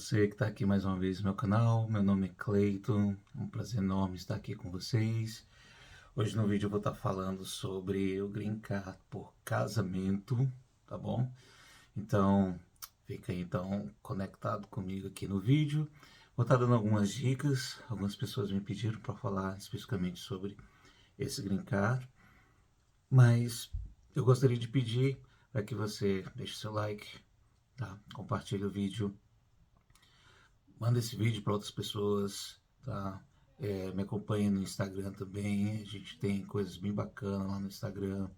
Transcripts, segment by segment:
você que está aqui mais uma vez no meu canal. Meu nome é Cleiton, é um prazer enorme estar aqui com vocês. Hoje no vídeo eu vou estar falando sobre o Green Card por casamento, tá bom? Então, fica aí então conectado comigo aqui no vídeo. Vou estar dando algumas dicas, algumas pessoas me pediram para falar especificamente sobre esse Green Card, mas eu gostaria de pedir para que você deixe seu like, tá? Compartilhe o vídeo. Manda esse vídeo para outras pessoas, tá? Me acompanha no Instagram também. A gente tem coisas bem bacanas lá no Instagram.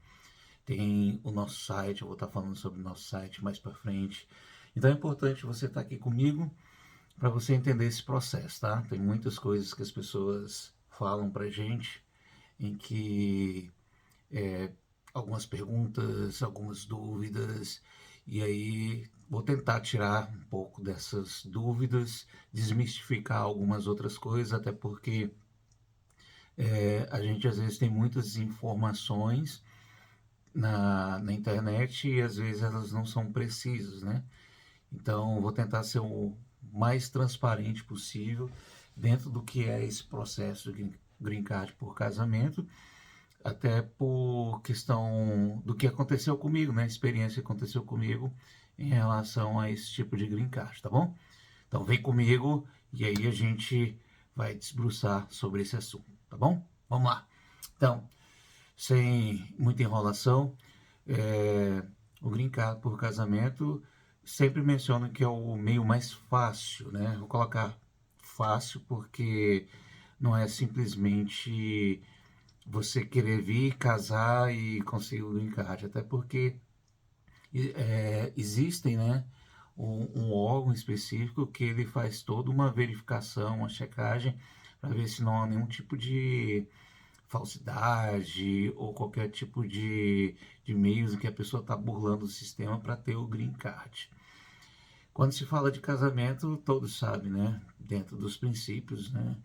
Tem o nosso site, eu vou estar falando sobre o nosso site mais para frente. Então é importante você estar aqui comigo para você entender esse processo, tá? Tem muitas coisas que as pessoas falam pra gente em que algumas perguntas, algumas dúvidas, e aí vou tentar tirar um pouco dessas dúvidas, desmistificar algumas outras coisas, até porque a gente às vezes tem muitas informações na internet e às vezes elas não são precisas, né? Então vou tentar ser o mais transparente possível dentro do que é esse processo de green card por casamento, até por questão do que aconteceu comigo, né? A experiência que aconteceu comigo em relação a esse tipo de green card, tá bom? Então vem comigo e aí a gente vai desbruçar sobre esse assunto, tá bom? Vamos lá. Então, sem muita enrolação, é, o green card por casamento sempre menciono que é o meio mais fácil, né? Vou colocar fácil porque não é simplesmente você querer vir, casar e conseguir o green card, até porque existem, né, um órgão específico que ele faz toda uma verificação, uma checagem, para ver se não há nenhum tipo de falsidade ou qualquer tipo de meios em que a pessoa está burlando o sistema para ter o green card. Quando se fala de casamento, todos sabem, né? Dentro dos princípios, né?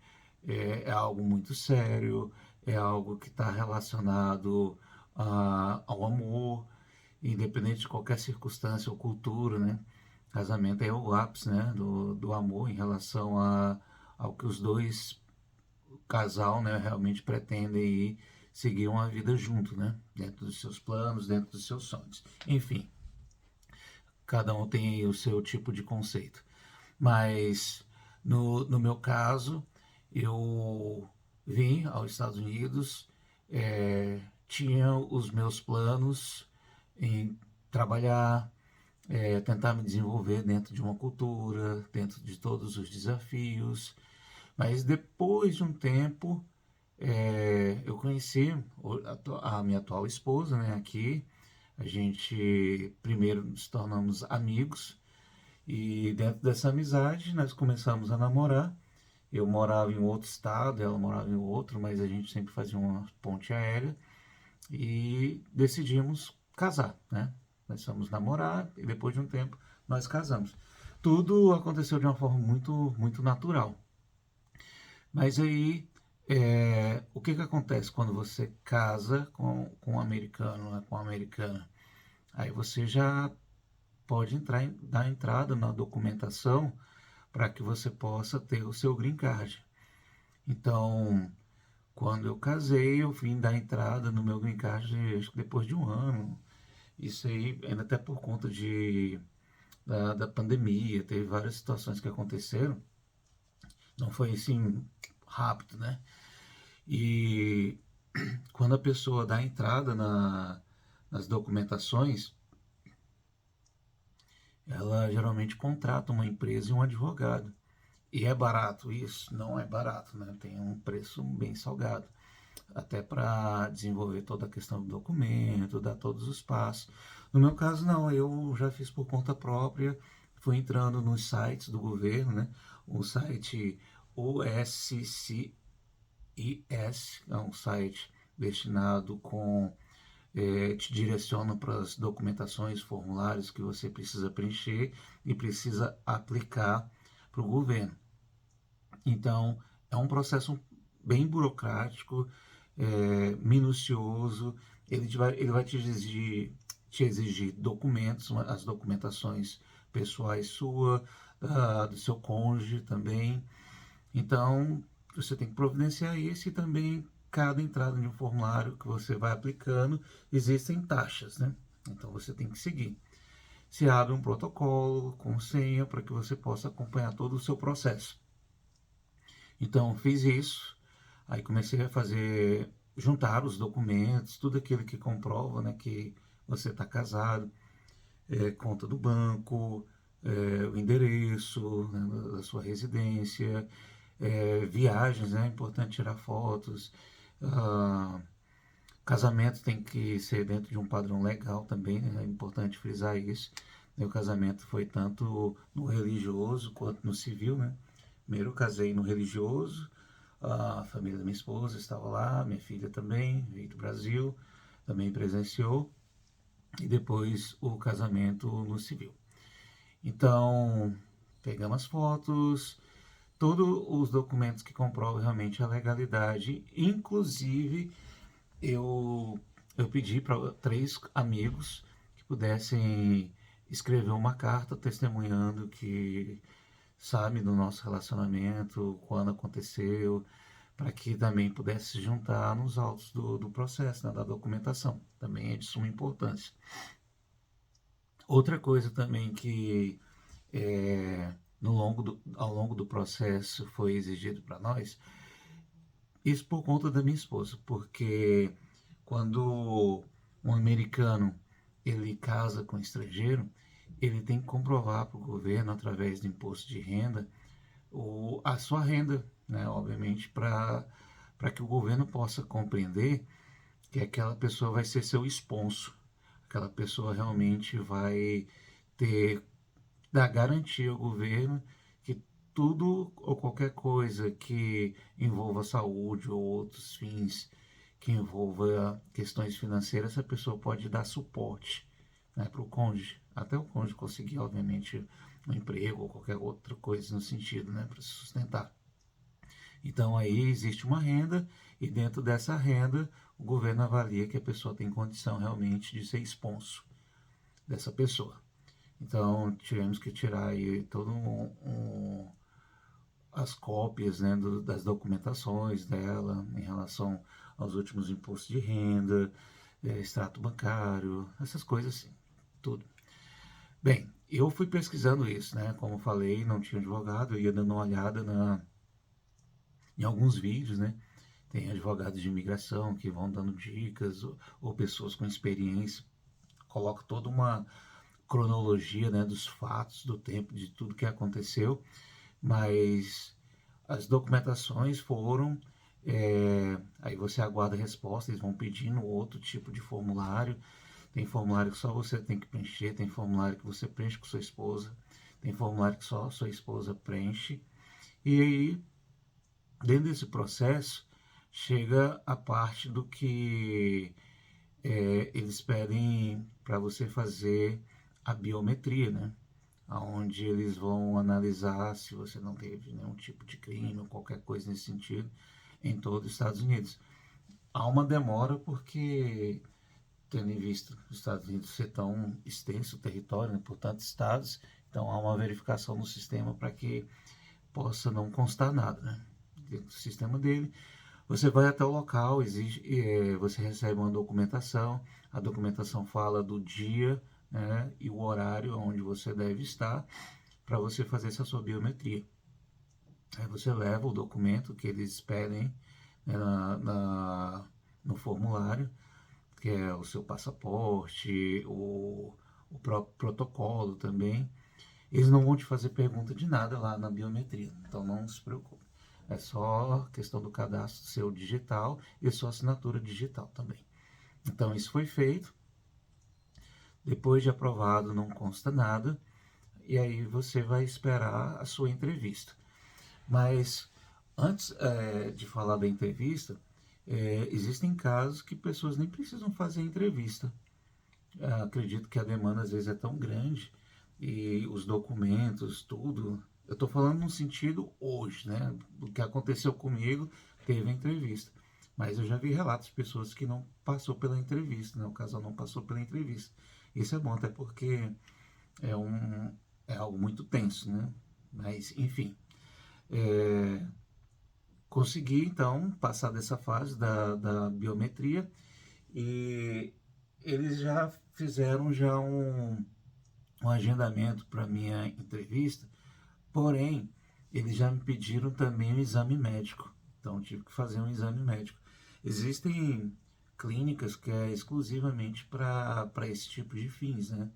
É algo muito sério, é algo que está relacionado ao amor, independente de qualquer circunstância ou cultura, né? Casamento é o ápice, né? Do amor em relação ao que os dois, o casal, né? Realmente pretendem ir seguir uma vida junto, né? Dentro dos seus planos, dentro dos seus sonhos. Enfim, cada um tem aí o seu tipo de conceito. Mas no meu caso, eu vim aos Estados Unidos, tinha os meus planos em trabalhar, tentar me desenvolver dentro de uma cultura, dentro de todos os desafios. Mas depois de um tempo, eu conheci a minha atual esposa, né, aqui. A gente primeiro nos tornamos amigos e dentro dessa amizade nós começamos a namorar. Eu morava em outro estado, ela morava em outro, mas a gente sempre fazia uma ponte aérea e decidimos casar, né? Nós fomos namorar e depois de um tempo nós casamos. Tudo aconteceu de uma forma muito natural. Mas aí, o que acontece quando você casa com um americano, né, com uma americana? Aí você já pode dar entrada na documentação para que você possa ter o seu green card. Então, quando eu casei, eu vim dar entrada no meu green card, acho que depois de um ano. Isso aí, ainda até por conta da pandemia, teve várias situações que aconteceram. Não foi assim rápido, né? E quando a pessoa dá entrada nas documentações, ela geralmente contrata uma empresa e um advogado. E é barato isso? Não é barato, né? Tem um preço bem salgado. Até para desenvolver toda a questão do documento, dar todos os passos. No meu caso, não, eu já fiz por conta própria, fui entrando nos sites do governo, né? O site OSCIS é um site destinado te direciona para as documentações, formulários que você precisa preencher e precisa aplicar para o governo. Então, é um processo bem burocrático, minucioso. Ele vai te exigir documentos, as documentações pessoais sua, do seu cônjuge também. Então, você tem que providenciar isso e também cada entrada de um formulário que você vai aplicando, existem taxas, né? Então você tem que seguir. Se abre um protocolo com senha para que você possa acompanhar todo o seu processo. Então fiz isso, aí comecei a fazer, juntar os documentos, tudo aquilo que comprova, né, que você está casado, conta do banco, o endereço, né, da sua residência, viagens, né, é importante tirar fotos, ah, casamento tem que ser dentro de um padrão legal também, né, é importante frisar isso. Meu casamento foi tanto no religioso quanto no civil, né? Primeiro eu casei no religioso, a família da minha esposa estava lá, minha filha também, veio do Brasil, também presenciou, e depois o casamento no civil. Então, pegamos as fotos, todos os documentos que comprovam realmente a legalidade, inclusive eu pedi para 3 amigos que pudessem escrever uma carta testemunhando que sabe do nosso relacionamento, quando aconteceu, para que também pudesse se juntar nos autos do processo, né, da documentação. Também é de suma importância. Outra coisa também que ao longo do processo foi exigido para nós, isso por conta da minha esposa, porque quando um americano ele casa com um estrangeiro, ele tem que comprovar para o governo, através do imposto de renda, a sua renda, né? Obviamente, para que o governo possa compreender que aquela pessoa vai ser seu esposo, aquela pessoa realmente vai ter, dar garantia ao governo que tudo ou qualquer coisa que envolva saúde ou outros fins que envolva questões financeiras, essa pessoa pode dar suporte, né, para o cônjuge, até o cônjuge conseguir, obviamente, um emprego ou qualquer outra coisa no sentido, né, para se sustentar. Então aí existe uma renda e dentro dessa renda o governo avalia que a pessoa tem condição realmente de ser sponsor dessa pessoa. Então tivemos que tirar aí todo as cópias, né, das documentações dela em relação aos últimos impostos de renda, extrato bancário, essas coisas assim, tudo. Bem, eu fui pesquisando isso, né? Como falei, não tinha advogado, eu ia dando uma olhada em alguns vídeos, né? Tem advogados de imigração que vão dando dicas, ou pessoas com experiência, colocam toda uma cronologia, né, dos fatos, do tempo, de tudo que aconteceu, mas as documentações foram, aí você aguarda a resposta, eles vão pedindo outro tipo de formulário, tem formulário que só você tem que preencher, tem formulário que você preenche com sua esposa, tem formulário que só sua esposa preenche, e aí, dentro desse processo, chega a parte do que eles pedem para você fazer a biometria, né? Onde eles vão analisar se você não teve nenhum tipo de crime ou qualquer coisa nesse sentido em todos os Estados Unidos. Há uma demora porque, tendo em vista os Estados Unidos ser tão extenso o território, né, por tantos estados, então há uma verificação no sistema para que possa não constar nada, né? Dentro do sistema dele, você vai até o local, você recebe uma documentação, a documentação fala do dia, né, e o horário onde você deve estar para você fazer essa sua biometria. Aí você leva o documento que eles pedem, né, no formulário, que é o seu passaporte, o próprio protocolo também. Eles não vão te fazer pergunta de nada lá na biometria, então não se preocupe. É só questão do cadastro seu digital e sua assinatura digital também. Então isso foi feito. Depois de aprovado, não consta nada. E aí você vai esperar a sua entrevista. Mas antes de falar da entrevista, existem casos que pessoas nem precisam fazer entrevista. Acredito que a demanda às vezes é tão grande e os documentos, tudo. Eu estou falando no sentido hoje, né? O que aconteceu comigo, teve a entrevista. Mas eu já vi relatos de pessoas que não passou pela entrevista, né? O casal não passou pela entrevista. Isso é bom, até porque é, um, é algo muito tenso, né? Mas, enfim, é, consegui então passar dessa fase da biometria e eles já fizeram já um agendamento para minha entrevista, porém, eles já me pediram também um exame médico, então tive que fazer um exame médico. Existem clínicas que é exclusivamente para esse tipo de fins, né?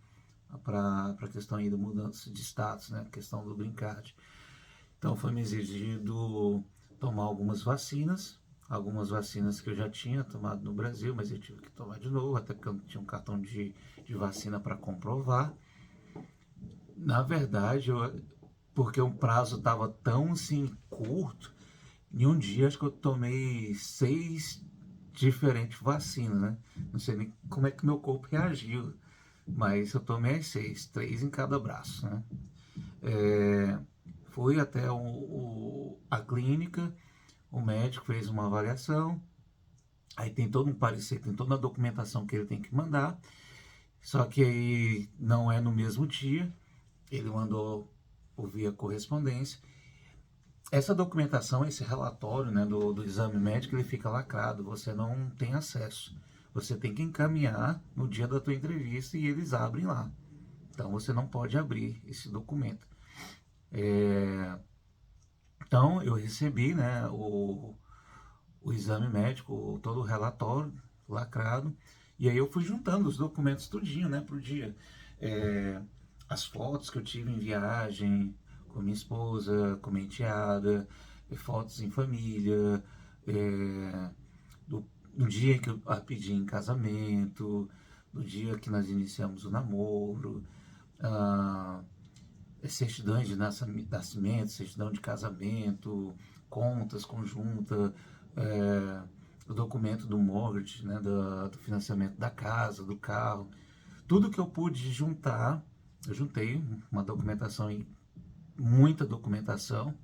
Para a questão aí da mudança de status, né? A questão do green card. Então foi me exigido tomar algumas vacinas que eu já tinha tomado no Brasil, mas eu tive que tomar de novo, até porque eu não tinha um cartão de vacina para comprovar. Na verdade, porque o prazo estava tão assim curto, em um dia acho que eu tomei 6 diferentes vacinas, né? Não sei nem como é que meu corpo reagiu, mas eu tomei as 6, 3 em cada braço, né? É, fui até a clínica, o médico fez uma avaliação, aí tem todo um parecer, tem toda a documentação que ele tem que mandar, só que aí não é no mesmo dia, ele mandou por via correspondência. Essa documentação, esse relatório, né, do exame médico, ele fica lacrado, você não tem acesso. Você tem que encaminhar no dia da tua entrevista e eles abrem lá. Então você não pode abrir esse documento. Então eu recebi, né, o exame médico, todo o relatório lacrado, e aí eu fui juntando os documentos tudinho, né, pro dia. É, as fotos que eu tive em viagem, com minha esposa, com minha enteada, fotos em família, é, do dia que eu a pedi em casamento, do dia que nós iniciamos o namoro, ah, certidões de nascimento, certidão de casamento, contas conjuntas, o documento do mortgage, né, do financiamento da casa, do carro, tudo que eu pude juntar, eu juntei uma documentação, muita documentação,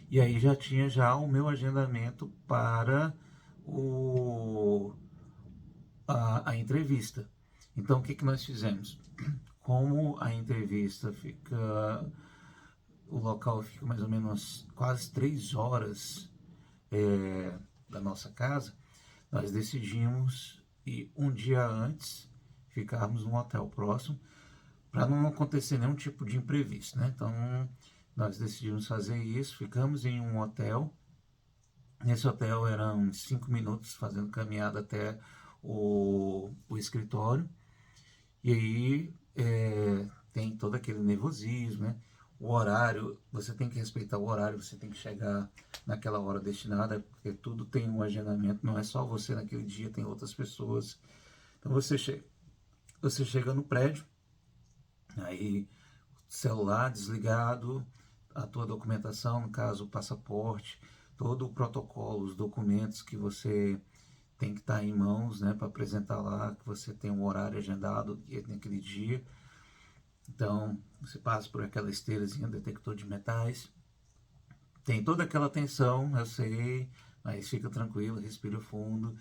e aí já tinha já o meu agendamento para o, a entrevista. Então o que, que nós fizemos? Como a entrevista fica, o local fica mais ou menos quase 3 horas da nossa casa, nós decidimos ir um dia antes, ficarmos num hotel próximo, para não acontecer nenhum tipo de imprevisto, né? Então, nós decidimos fazer isso, ficamos em um hotel. Nesse hotel eram 5 minutos fazendo caminhada até o escritório. E aí tem todo aquele nervosismo, né? O horário, você tem que respeitar o horário, você tem que chegar naquela hora destinada, porque tudo tem um agendamento, não é só você naquele dia, tem outras pessoas. Então você chega no prédio, aí celular desligado, a tua documentação, no caso o passaporte, todo o protocolo, os documentos que você tem que estar em mãos, né, para apresentar lá, que você tem um horário agendado naquele dia. Então, você passa por aquela esteirazinha, detector de metais, tem toda aquela tensão, eu sei, mas fica tranquilo, respira fundo.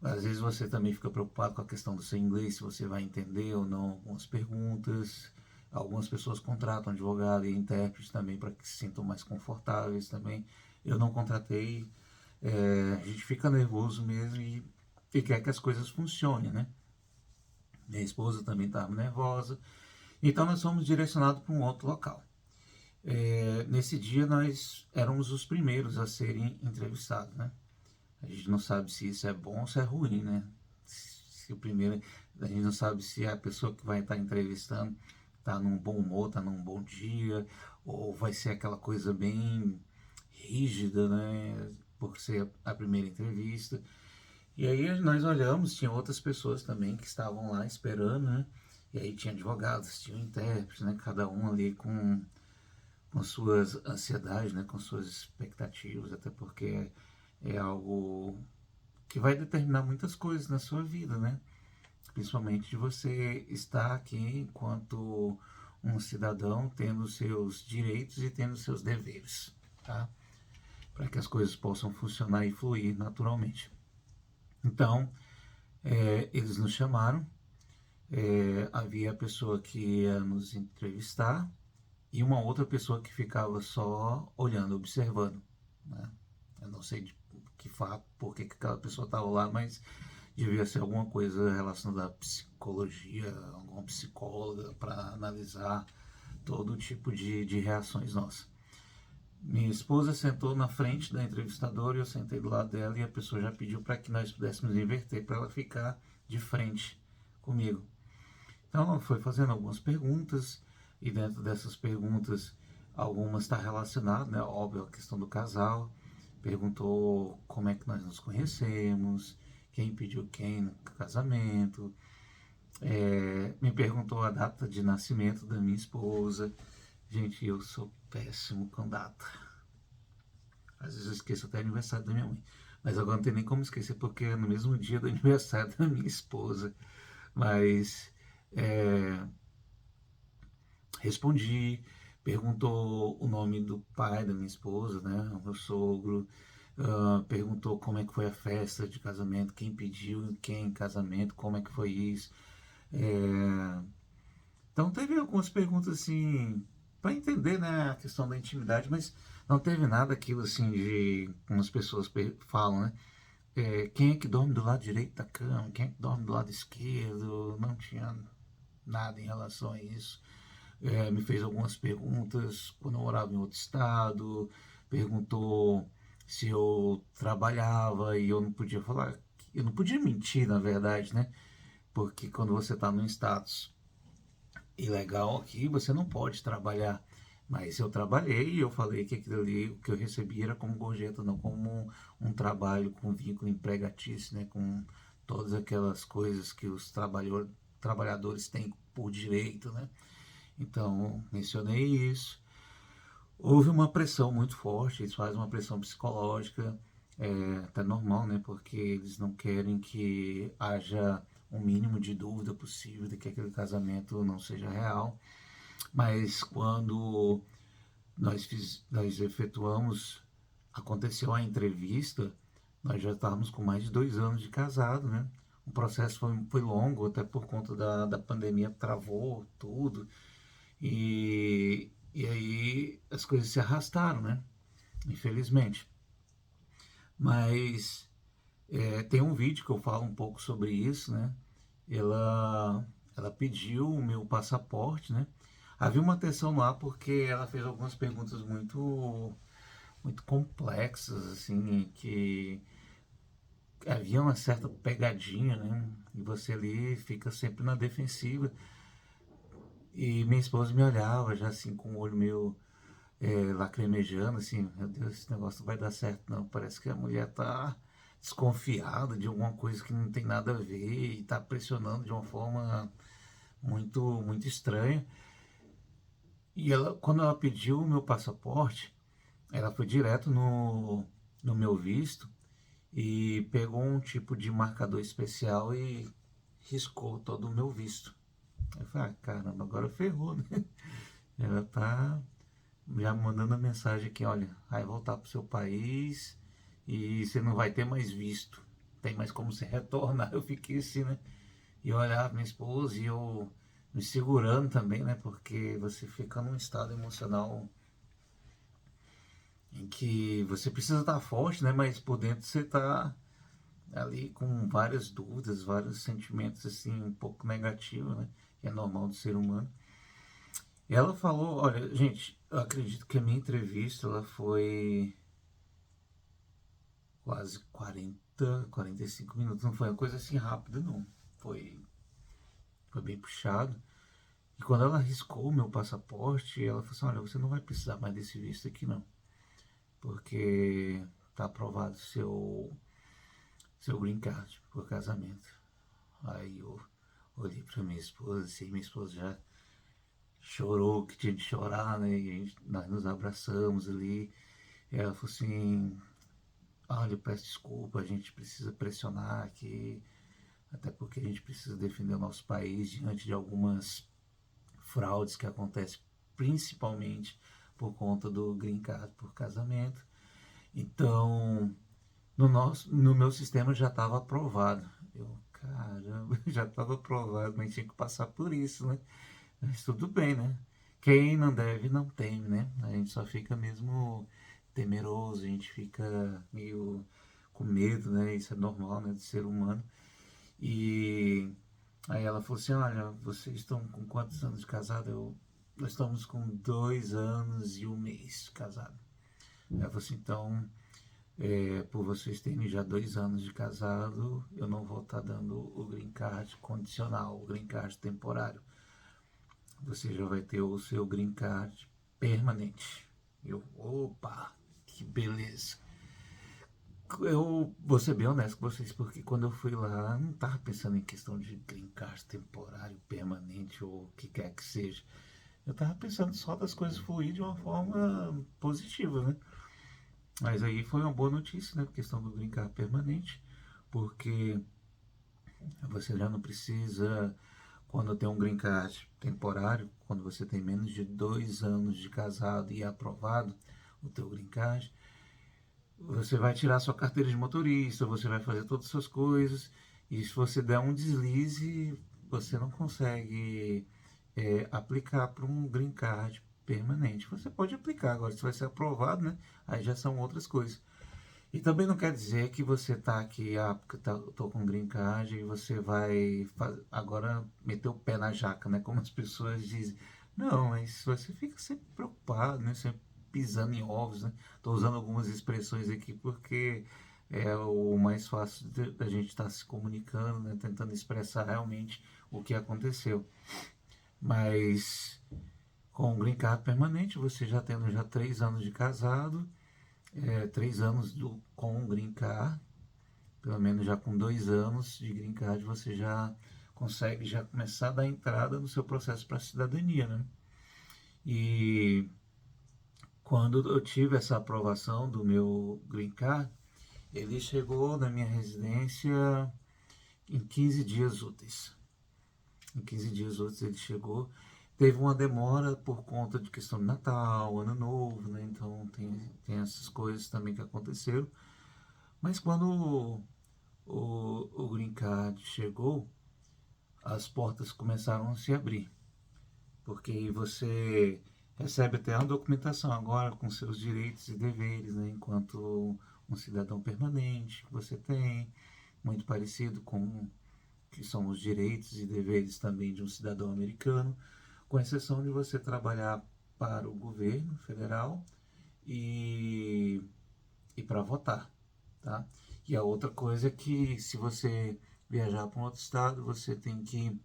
Às vezes você também fica preocupado com a questão do seu inglês, se você vai entender ou não algumas perguntas. Algumas pessoas contratam advogado e intérprete também para que se sintam mais confortáveis também. Eu não contratei, a gente fica nervoso mesmo e quer que as coisas funcionem, né? Minha esposa também estava nervosa. Então nós fomos direcionados para um outro local. Nesse dia nós éramos os primeiros a serem entrevistados, né? A gente não sabe se isso é bom ou se é ruim, né? Se o primeiro, a gente não sabe se a pessoa que vai estar entrevistando está num bom humor, está num bom dia, ou vai ser aquela coisa bem rígida, né? Por ser a primeira entrevista. E aí nós olhamos, tinha outras pessoas também que estavam lá esperando, né? E aí tinha advogados, tinha intérpretes, né? Cada um ali com suas ansiedades, né? Com suas expectativas, até porque é algo que vai determinar muitas coisas na sua vida, né? Principalmente de você estar aqui enquanto um cidadão, tendo seus direitos e tendo seus deveres, tá? Para que as coisas possam funcionar e fluir naturalmente. Então, eles nos chamaram, havia a pessoa que ia nos entrevistar, e uma outra pessoa que ficava só olhando, observando, né? Eu não sei de que fato, por que aquela pessoa estava lá, mas devia ser alguma coisa relacionada à psicologia, alguma psicóloga para analisar todo tipo de reações nossas. Minha esposa sentou na frente da entrevistadora e eu sentei do lado dela e a pessoa já pediu para que nós pudéssemos inverter para ela ficar de frente comigo. Então ela foi fazendo algumas perguntas e dentro dessas perguntas algumas está relacionadas, né? Óbvio, a questão do casal. Perguntou como é que nós nos conhecemos, quem pediu quem no casamento, me perguntou a data de nascimento da minha esposa. Gente, eu sou péssimo com data. Às vezes eu esqueço até o aniversário da minha mãe. Mas agora não tem nem como esquecer, porque é no mesmo dia do aniversário da minha esposa. Mas é, respondi, perguntou o nome do pai da minha esposa, né? O meu sogro. Perguntou como é que foi a festa de casamento, quem pediu quem em casamento, como é que foi isso. É, então teve algumas perguntas assim para entender, né, a questão da intimidade, mas não teve nada aquilo assim de como as pessoas falam, né? Quem é que dorme do lado direito da cama, quem é que dorme do lado esquerdo, não tinha nada em relação a isso. Me fez algumas perguntas quando eu morava em outro estado, perguntou se eu trabalhava e eu não podia falar, eu não podia mentir na verdade, né? Porque quando você está num status ilegal aqui, você não pode trabalhar. Mas eu trabalhei e eu falei que aquilo ali, o que eu recebi era como gorjeta, não como um trabalho com vínculo empregatício, né? Com todas aquelas coisas que os trabalhadores têm por direito, né? Então, mencionei isso. Houve uma pressão muito forte, eles fazem uma pressão psicológica, até normal, né? Porque eles não querem que haja um mínimo de dúvida possível de que aquele casamento não seja real. Mas quando nós efetuamos, aconteceu a entrevista, nós já estávamos com mais de 2 anos de casado, né? O processo foi longo, até por conta da pandemia, travou tudo. E aí as coisas se arrastaram, né? Infelizmente. Mas tem um vídeo que eu falo um pouco sobre isso, né? Ela pediu o meu passaporte, né? Havia uma tensão lá porque ela fez algumas perguntas muito complexas, assim, que havia uma certa pegadinha, né? E você ali fica sempre na defensiva. E minha esposa me olhava já assim com o olho meio lacrimejando, assim, meu Deus, esse negócio não vai dar certo não. Parece que a mulher tá desconfiada de alguma coisa que não tem nada a ver e tá pressionando de uma forma muito estranha. E ela, quando ela pediu o meu passaporte, ela foi direto no meu visto e pegou um tipo de marcador especial e riscou todo o meu visto. Eu falei, ah, caramba, agora ferrou, né? Ela tá já mandando a mensagem aqui, olha, vai voltar pro seu país e você não vai ter mais visto. Tem mais como você retornar. Eu fiquei assim, né? E eu olhava minha esposa e eu me segurando também, né? Porque você fica num estado emocional em que você precisa estar forte, né? Mas por dentro você tá ali com várias dúvidas, vários sentimentos assim um pouco negativos, né? Que é normal do ser humano. E ela falou, olha, gente, eu acredito que a minha entrevista ela foi quase 45 minutos, não foi uma coisa assim rápida não. Foi bem puxado. E quando ela riscou o meu passaporte, ela falou assim, olha, você não vai precisar mais desse visto aqui não, porque tá aprovado seu green card por casamento. Aí eu olhei pra minha esposa, assim, minha esposa já chorou, que tinha de chorar, né? E nós nos abraçamos ali. E ela falou assim, olha, eu peço desculpa, a gente precisa pressionar aqui, até porque a gente precisa defender o nosso país diante de algumas fraudes que acontecem, principalmente por conta do green card por casamento. Então, no meu sistema já estava aprovado. Eu, caramba, já estava aprovado, mas tinha que passar por isso, né? Mas tudo bem, né? quem não deve não teme, né? A gente só fica mesmo temeroso, a gente fica meio com medo, né? Isso é normal, né, do ser humano. E aí ela falou assim, olha, vocês estão com quantos anos de casado? Nós estamos com 2 anos e 1 mês de casado. Ela falou assim, então, por vocês terem já 2 anos de casado, eu não vou estar dando o green card condicional, o green card temporário. Você já vai ter o seu green card permanente. Eu, opa, que beleza. Eu vou ser bem honesto com vocês, porque quando eu fui lá, não estava pensando em questão de green card temporário, permanente ou o que quer que seja. Eu estava pensando só das coisas fluir de uma forma positiva, né? Mas aí foi uma boa notícia, né? A questão do green card permanente, porque você já não precisa, quando tem um green card temporário, quando você tem menos de 2 anos de casado e é aprovado o teu green card, você vai tirar sua carteira de motorista, você vai fazer todas as suas coisas, e se você der um deslize, você não consegue aplicar para um green card permanente. Você pode aplicar, agora se vai ser aprovado, né? Aí já são outras coisas. E também não quer dizer que você tá aqui, porque tô com green card e você vai agora meter o pé na jaca, né? Como as pessoas dizem. Não, mas você fica sempre preocupado, né? Sempre pisando em ovos, né? Tô usando algumas expressões aqui porque é o mais fácil da gente estar se comunicando, né? Tentando expressar realmente o que aconteceu. Mas com o green card permanente, você já tendo já 3 anos de casado, 3 anos com um green card, pelo menos já com 2 anos de green card, você já consegue já começar a dar entrada no seu processo para cidadania, né? E quando eu tive essa aprovação do meu green card, ele chegou na minha residência em 15 dias úteis. Em 15 dias úteis ele chegou. Teve uma demora por conta de questão de Natal, Ano Novo, né? Então tem essas coisas também que aconteceram. Mas quando o Green Card chegou, as portas começaram a se abrir, porque você recebe até uma documentação agora com seus direitos e deveres, né, enquanto um cidadão permanente que você tem, muito parecido com que são os direitos e deveres também de um cidadão americano, com exceção de você trabalhar para o governo federal e, e para votar, tá? E a outra coisa é que se você viajar para um outro estado, você tem que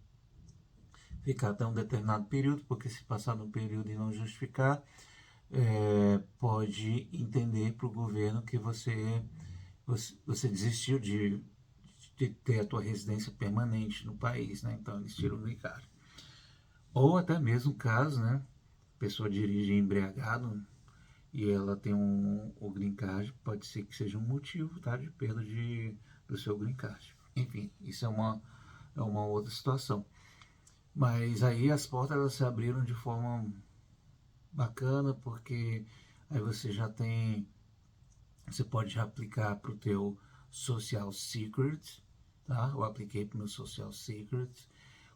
ficar até um determinado período, porque se passar no período e não justificar, pode entender para o governo que você desistiu de ter a tua residência permanente no país, né? Então eles tiram o green card. Ou até mesmo caso, né? A pessoa dirige embriagado e ela tem o green card, pode ser que seja um motivo, tá? De perda do seu green card. Enfim, isso é uma outra situação. Mas aí as portas elas se abriram de forma bacana, porque aí você pode já aplicar para o teu Social Secret, tá? Eu apliquei para o meu Social Secret,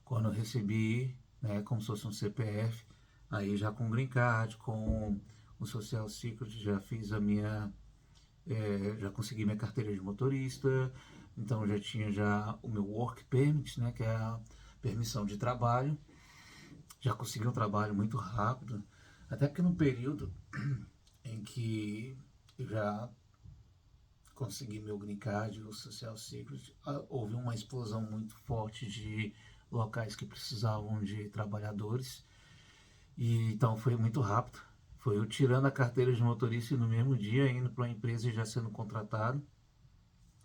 quando eu recebi, né, como se fosse um CPF, aí já com Green Card, com o Social Secret, já fiz já consegui minha carteira de motorista, então já tinha já o meu Work Permit, né, que é a permissão de trabalho, já consegui um trabalho muito rápido, até porque no período em que eu já consegui meu green card, o Social Secret, houve uma explosão muito forte de locais que precisavam de trabalhadores, e então foi muito rápido. Foi eu tirando a carteira de motorista e no mesmo dia indo para uma empresa e já sendo contratado.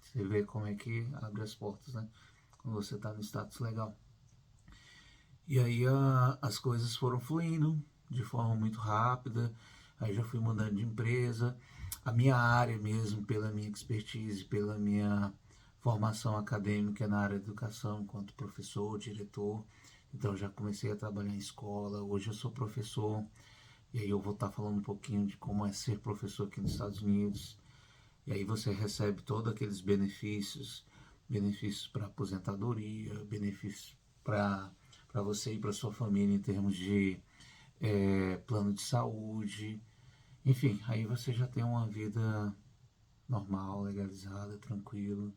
Você vê como é que abre as portas, né? Quando você está no status legal. E aí as coisas foram fluindo de forma muito rápida. Aí já fui mudando de empresa. A minha área mesmo, pela minha expertise, pela minha formação acadêmica na área de educação, enquanto professor, diretor. Então já comecei a trabalhar em escola. Hoje eu sou professor. E aí eu vou estar falando um pouquinho de como é ser professor aqui nos Estados Unidos. E aí você recebe todos aqueles benefícios para aposentadoria, benefícios para você e para sua família em termos de plano de saúde, enfim, aí você já tem uma vida normal, legalizada, tranquilo.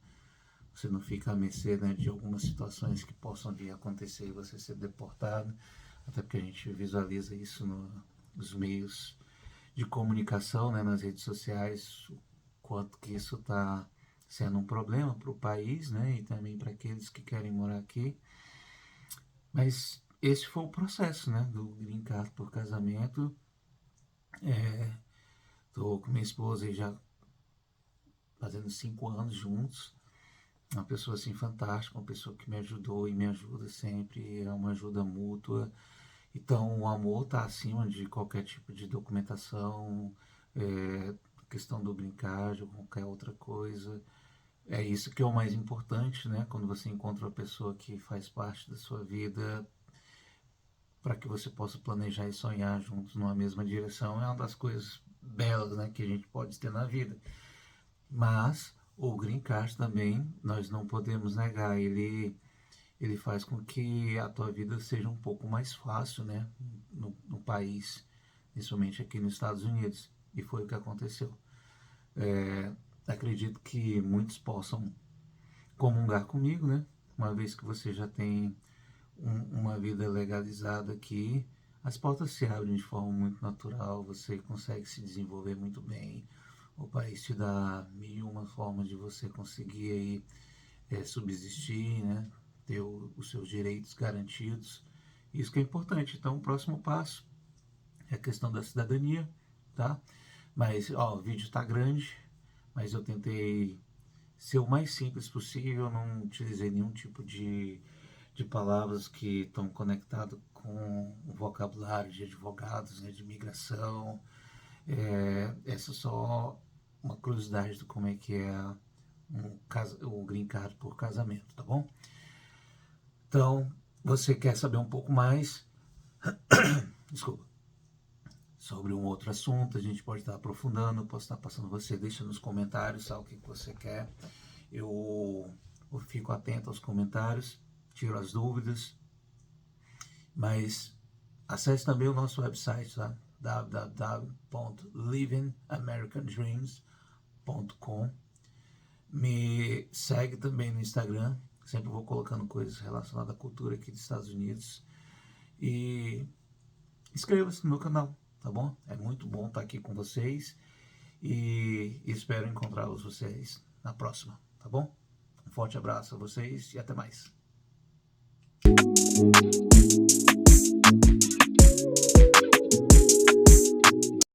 Você não fica à mercê, né, de algumas situações que possam vir a acontecer e você ser deportado, até porque a gente visualiza isso nos meios de comunicação, né, nas redes sociais, o quanto que isso está sendo um problema para o país, né, e também para aqueles que querem morar aqui. Mas esse foi o processo, né, do Green Card por casamento. Estou com minha esposa aí já fazendo 5 anos juntos. Uma pessoa assim fantástica, uma pessoa que me ajudou e me ajuda sempre, é uma ajuda mútua. Então o amor está acima de qualquer tipo de documentação, questão do brincar, ou qualquer outra coisa. É isso que é o mais importante, né? Quando você encontra uma pessoa que faz parte da sua vida, para que você possa planejar e sonhar juntos numa mesma direção, é uma das coisas belas, né, que a gente pode ter na vida. Mas o Green Card também, nós não podemos negar, ele faz com que a tua vida seja um pouco mais fácil, né, no país, principalmente aqui nos Estados Unidos. E foi o que aconteceu. Acredito que muitos possam comungar comigo, né? Uma vez que você já tem uma vida legalizada aqui, as portas se abrem de forma muito natural, você consegue se desenvolver muito bem. O país te dá mil e uma formas de você conseguir aí, subsistir, né? Ter os seus direitos garantidos. Isso que é importante. Então, o próximo passo é a questão da cidadania, tá? Mas, ó, o vídeo está grande, mas eu tentei ser o mais simples possível, não utilizei nenhum tipo de palavras que estão conectadas com o vocabulário de advogados, né, de imigração. Essa é só uma curiosidade de como é que é o green card por casamento, tá bom? Então, você quer saber um pouco mais, desculpa, sobre um outro assunto, a gente pode estar aprofundando, posso estar passando você, deixa nos comentários, sabe o que você quer. Eu fico atento aos comentários, tiro as dúvidas, mas acesse também o nosso website, tá? www.livingamericandreams.com. Me segue também no Instagram, sempre vou colocando coisas relacionadas à cultura aqui dos Estados Unidos. E inscreva-se no meu canal, tá bom? É muito bom estar aqui com vocês e espero encontrá-los vocês na próxima, tá bom? Um forte abraço a vocês e até mais.